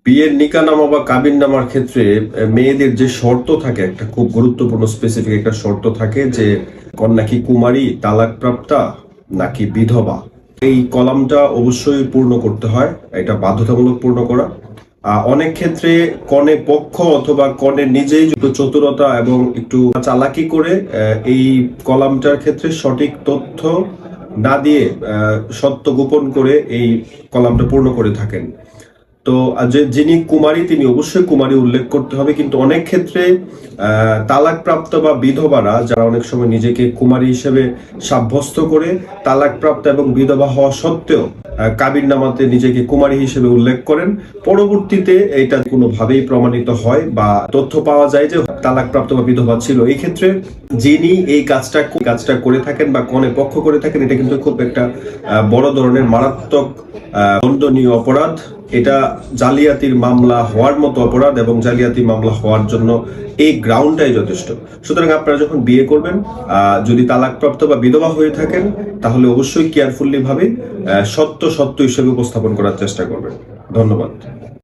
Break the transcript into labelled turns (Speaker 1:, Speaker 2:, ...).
Speaker 1: বিয়ের নিকাহনামা বা কাবিননামার ক্ষেত্রে মেয়েদের যে শর্ত থাকে, একটা খুব গুরুত্বপূর্ণ স্পেসিফিক একটা শর্ত থাকে যে কন্যা কি কুমারী, তালাকপ্রাপ্তা নাকি বিধবা। এই কলামটা অবশ্যই পূর্ণ করতে হয়, এটা বাধ্যতামূলক পূর্ণ করা। অনেক ক্ষেত্রে কনে পক্ষ অথবা কনে নিজেই একটু চতুরতা এবং একটু চালাকি করে এই কলামটার ক্ষেত্রে সঠিক তথ্য না দিয়ে সত্য গোপন করে এই কলামটা পূর্ণ করে থাকেন। তো যে যিনি কুমারী তিনি অবশ্যই কুমারী উল্লেখ করতে হবে, কিন্তু অনেক ক্ষেত্রে তালাকপ্রাপ্ত বা বিধবারা যারা অনেক সময় নিজেকে কুমারী হিসেবে সাব্যস্ত করে তালাকপ্রাপ্ত এবং বিধবা হওয়া সত্ত্বেও কাবিননামাতে নিজেকে কুমারী হিসেবে উল্লেখ করেন, পরবর্তীতে এটা কোনোভাবেই প্রমাণিত হয় বা তথ্য পাওয়া যায় যে তালাকপ্রাপ্ত বা বিধবা ছিল। এই ক্ষেত্রে যিনি এই কাজটা করে থাকেন বা কনে পক্ষ করে থাকেন, এটা কিন্তু খুব একটা বড় ধরনের মারাত্মক দণ্ডনীয় অপরাধ। এটা জালিয়াতির মামলা হওয়ার মতো অপরাধ এবং জালিয়াতি মামলা হওয়ার জন্য এই গ্রাউন্ডটাই যথেষ্ট। সুতরাং আপনারা যখন বিয়ে করবেন, যদি তালাকপ্রাপ্ত বা বিধবা হয়ে থাকেন, তাহলে অবশ্যই কেয়ারফুলি ভাবে সত্য সত্য হিসেবে উপস্থাপন করার চেষ্টা করবেন। ধন্যবাদ।